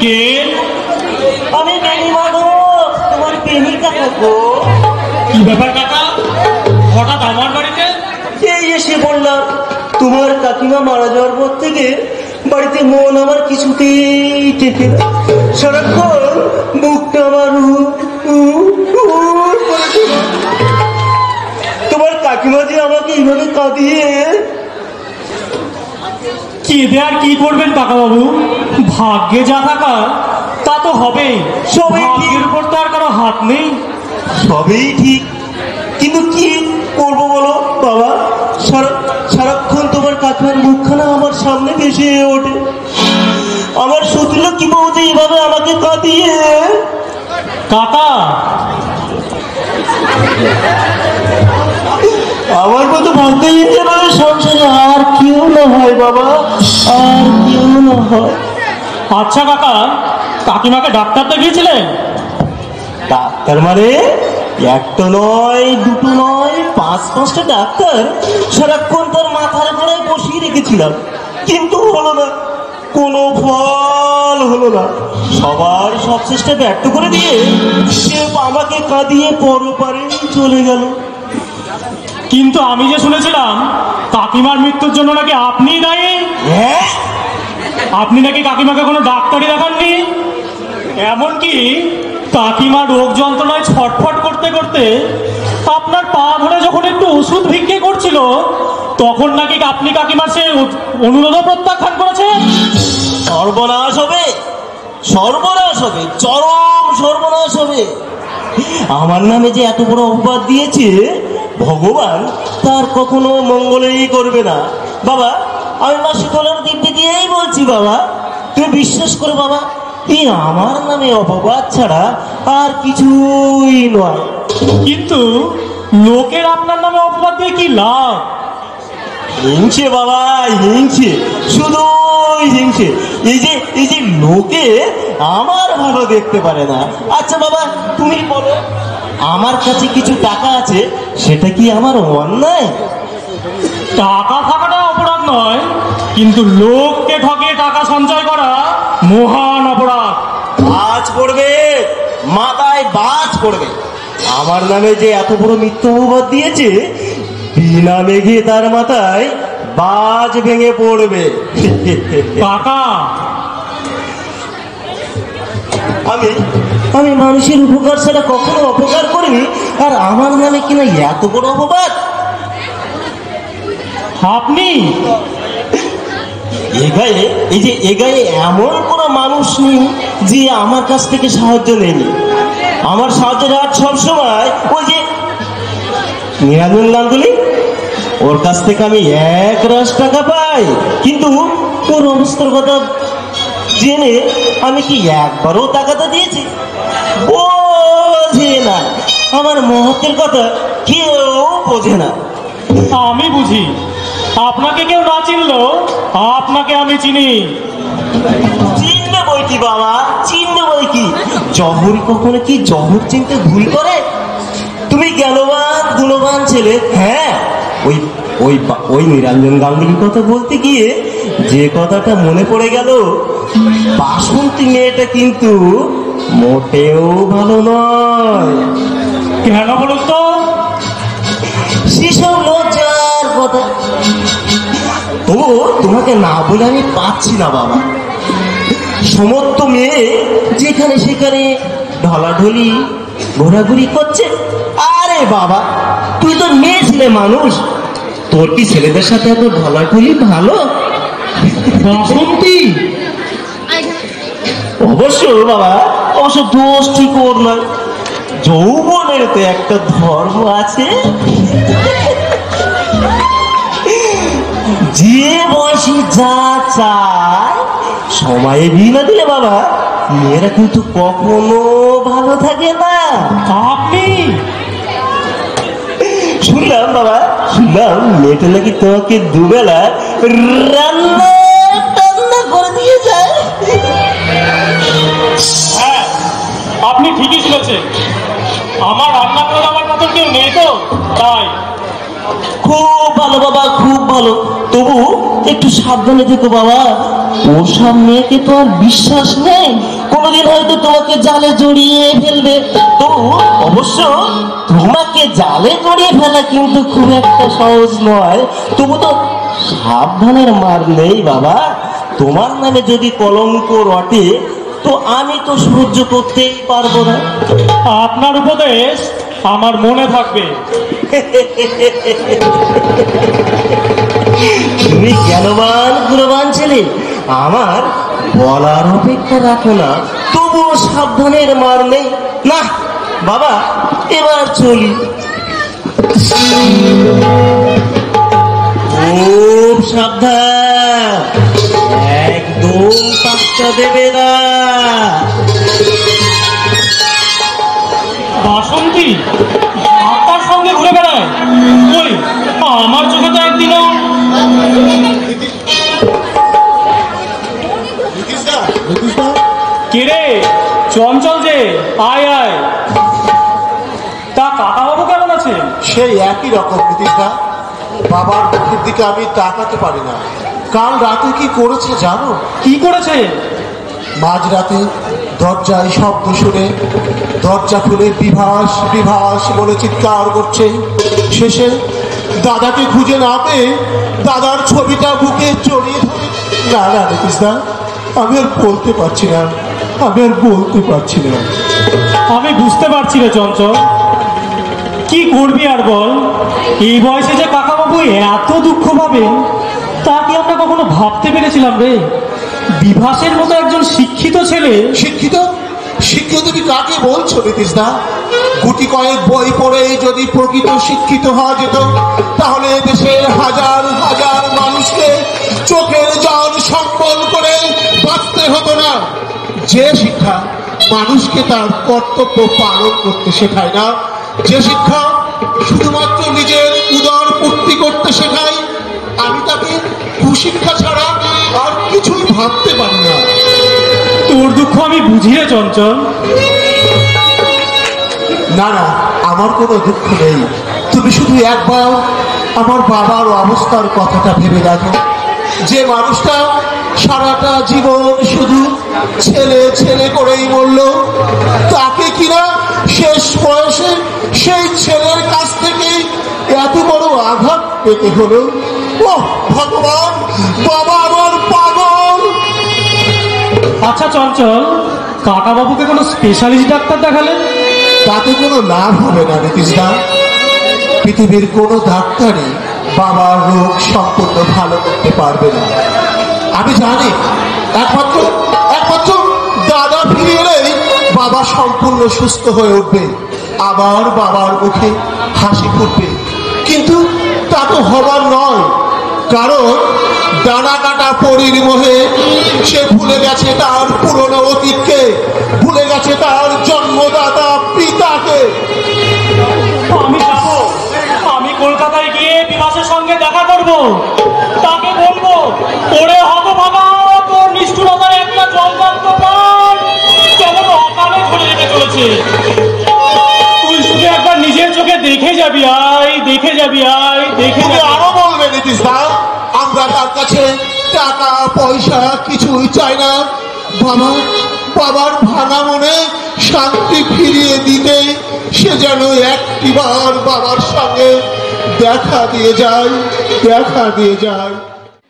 কে? আমি বেনি মাধব, তোমার প্রেমিকা থাকো। কি ব্যাপার কাকা, হঠাৎ আমার বাড়িতে? এই এসে বললাম, তোমার কাকিমা মারা যাওয়ার পর থেকে বাড়িতে মন আমার কিছুতেই টেকে না। সারাক্ষণ বুকটা আমার তোমার কাকিমা যে আমাকে এইভাবে কাঁদিয়ে। কেঁদে আর কি করবেন কাকা বাবু, ভাগ্যে যা থাকা তা তো হবেই। ভাগ্যের উপর তো আর কারো হাত নেই। সবই ঠিক, কিন্তু কি করবো বলো বাবা, সারাক্ষণ তোমার কাকিমার মুখখানা আমার সামনে ভেসে ওঠে। আমার শত্রু কি বলতে এইভাবে আমাকে কাঁদিয়ে। কাকা, আমার মতো ভাগ্যহীন যেন সংসারে আর কেউ না হয় বাবা, আর কেউ না হয়। আচ্ছা কাকা, কাকিমাকে ডাক্তার দেখিয়েছিলেন? ডাক্তার মানে একটা নয়, দুটো নয়, 5-5টা ডাক্তার সারাক্ষণ তার মাথার গোড়ায় বসিয়ে রেখেছিলাম, কিন্তু হলো না, কোনো ফল হলো না। সবার সব চেষ্টা ব্যর্থ করে দিয়ে কেউ আমাকে কাঁদিয়ে পরপারে চলে গেল। কিন্তু আমি যে শুনেছিলাম কাকিমার মৃত্যুর জন্য নাকি আপনি দায়ী। হ্যাঁ, আপনি নাকি কাকিমাকে কোনো ডাক্তারই দেখাননি, এমনকি কাকিমা রোগ যন্ত্রণায় ছটফট করতে করতে আপনার পা ধরে যখন একটু ওষুধ ভিক্ষে করছিল, তখন নাকি আপনি কাকিমার সে অনুরোধ প্রত্যাখ্যান করেছেন। সর্বনাশ হবে, সর্বনাশ হবে, চরম সর্বনাশ হবে। আমার নামে যে এত বড় অপবাদ দিয়েছে ভগবান, তার কখনো মঙ্গলই করবে না বাবা। আমি মা শীতলার দিব্যি দিয়েই বলছি বাবা, তুমি বিশ্বাস করো বাবা, এই আমার নামে অপবাদ ছাড়া আর কিছুই নয়। কিন্তু লোকের আপনার নামে অপবাদ দিয়ে কি লাভ? হিংসে বাবা, হিংসে, শুধু হিংসে। এই যে লোকে আমার ভালো দেখতে পারে না। আচ্ছা বাবা, তুমি বলো, আমার কাছে কিছু টাকা আছে, সেটা কি আমার অন্যায়? টাকা থাকাটা অপরাধ নয়, কিন্তু লোককে ঠকিয়ে টাকা সঞ্চয় করা মহান অপরাধ। বাজ পড়বে, মাথায় বাজ পড়বে। আমার নামে যে এত বড় মিথ্যা অপবাদ দিয়েছে, বিনা মেঘে তার মাথায় বাজ ভেঙে পড়বে। কাকা, আমি মানুষের উপকার ছাড়া কখনো অপকার করিনি, আর আমার নামে কিনা এত বড় অপবাদ। আপনি এ গায়ে এমন কোনো মানুষ নেই যে আমার কাছ থেকে সাহায্য নেয়নি। আমার সাহায্যের হাত সবসময় ওই যে নিরঞ্জন গাঙ্গুলি, ওর কাছ থেকে আমি 1 রাশ টাকা পাই, কিন্তু ওর অবস্থার কথা জেনে আমি কি একবারও টাকাটা দিয়েছি? বোঝে না, আমার মহত্বের কথা কেউ বোঝে না। আমি বুঝি, আপনাকে কেউ না চিনলো আপনাকে আমি চিনি। চিনবে বই কি বাবা, চিনবে বই কি? জহর কখনো কি জহর চিনতে ভুল করে? তুমি জ্ঞানবান গুণবান ছেলে। হ্যাঁ, ওই নিরঞ্জন গাঙ্গুলির কথা বলতে গিয়ে যে কথাটা মনে পড়ে গেল, বাসন্তী মেয়েটা কিন্তু মোটেও ভালো নয়। কেন বলুন তো? সেসব লজ্জার কথা তবু তোমাকে না বলে আমি পাচ্ছি না বাবা। সমস্ত মেয়ে যেখানে সেখানে ঢলাঢলি ঘোরাঘুরি করছে। আরে বাবা, তুই তো মেয়ে ছেলে মানুষ, তোর কি ছেলেদের সাথে এত ঢলাঢলি ভালো? বাসন্তী অবশ্য বাবা, অবশ্য দোষ ঠিক ওর নয়। যৌবনের তো একটা ধর্ম আছে, যে বয়সী যা চায় সময়ে বিয়ে না দিলে বাবা, মেয়েরা কিন্তু কখনো ভালো থাকে না। আপনি শুনলাম বাবা, শুনলাম মেয়েটা নাকি তোমাকে দুবেলা রান্না টান্না করে দিয়ে যায়। হ্যাঁ, আপনি ঠিকই শুনেছেন। আমার রান্না করে আমার মতন কেউ নেই তো, তাই। খুব ভালো বাবা, খুব ভালো। তবু তবু একটু সাবধানে থেকো বাবা। ওসব মেয়েকে তো আর বিশ্বাস নেই, কোনোদিন হয়তো তোমাকে জালে জড়িয়ে ফেলবে। তবু অবশ্য তোমাকে জালে জড়িয়ে ফেলা কিন্তু খুব একটা সহজ নয়। তবু তো সাবধানের মার নেই বাবা। তোমার নামে যদি কলঙ্ক রটে তো আমি তো সহ্য করতেই পারবো না। আপনার উপদেশ আমার মনে থাকবে। তুমি জ্ঞানবান গুণবান ছেলে, আমার বলার অপেক্ষা রাখো না। তবুও সাবধানের মার নেই। না বাবা, এবার চলি। খুব সাবধান, একদম পাত্তা দেবে না। বাসন্তী আপনার সঙ্গে ঘুরে বেড়ায়? ওই আমার চোখে তো একদিনও। কে রে চঞ্চল যে, আয় আয়। তা কাকা বাবু কেমন আছে? সেই একই রকম নীতিশদা। বাবার মুখের দিকে আমি তাকাতে পারি না। কাল রাতে কি করেছে জানো? কি করেছে? মাঝরাতে দরজায় শব্দ শুনে দরজা খুলে বিভাস বিভাস বলে চিৎকার করছে। শেষে দাদাকে খুঁজে না পেয়ে দাদার ছবিটা বুকে জড়িয়ে ধরে। না না নীতিশদা, আমি আর বলতে পারছি না, আমি আর বলতে পারছি না। আমি বুঝতে পারছি রে চঞ্চল, কি করবি আর বল। এই বয়সে যে কাকাবাবু এত দুঃখ পাবেন তা কি আমরা কখনো ভাবতে পেরেছিলাম রে? বিভাসের মতো একজন শিক্ষিত ছেলে। শিক্ষিত? শিক্ষিত তুমি কাকে বলছো নীতিশদা? গুটি কয়েক বই পড়ে যদি প্রকৃত শিক্ষিত হওয়া যেত তাহলে দেশের হাজার হাজার মানুষকে চোখের জল সম্বল করে বাঁচতে হতো না। যে শিক্ষা মানুষকে তার কর্তব্য পালন করতে শেখায় না, যে শিক্ষা শুধুমাত্র নিজের উদর পূর্তি করতে শেখায়, আমি তাকে কুশিক্ষা ছাড়া আর কিছুই ভাবতে পারি না। তোর দুঃখ আমি বুঝি রে চঞ্চল। না না, আমার কোনো দুঃখ নেই। তুমি শুধু একবার আমার বাবার অবস্থার কথাটা ভেবে দেখো। যে মানুষটা সারাটা জীবন শুধু ছেলে ছেলে করেই মরল, তাকে কিনা শেষ বয়সে সেই ছেলের কাছ থেকে এত বড় আঘাত পেতে হলো। ও ভগবান, বাবা আমার পাগল। আচ্ছা চঞ্চল, কাকাবাবুকে কোনো স্পেশালিস্ট ডাক্তার দেখালেন? তাতে কোনো লাভ হবে না নীতিশদা। পৃথিবীর কোনো ডাক্তারই বাবার রোগ সম্পূর্ণ ভালো করতে পারবে না। আমি জানি একমাত্র একমাত্র দাদা ফিরে এলেই বাবা সম্পূর্ণ সুস্থ হয়ে উঠবে, আবার বাবার মুখে হাসি ফুটবে। কিন্তু তা তো হবার নয়, কারণ ডানা কাটা পরীর মোহে সে ভুলে গেছে তার পুরনো অতীতকে, ভুলে গেছে তার জন্মদাতা পিতাকে। আমি যাব, আমি কলকাতায় গিয়ে বিভাসের সঙ্গে দেখা করব। তাকে বলবো, ওরে হতভাগা, তোর নিষ্ঠুরতার একটা জলজান্ত প্রাণ কেমন অকালে ধরে রেখে চলেছে। তুই শুধু একবার নিজের চোখে দেখে যাবি আয়, দেখে যাবি আয়, দেখে তুমি যাবি। আরো বলবে নীতিশদা, আমরা তার কাছে টাকা পয়সা কিছুই চাই না। বাবার ভাঙা মনে শান্তি ফিরিয়ে দিতে সে যেন একটিবার বাবার সঙ্গে দেখা দিয়ে যায়, দেখা দিয়ে যায়।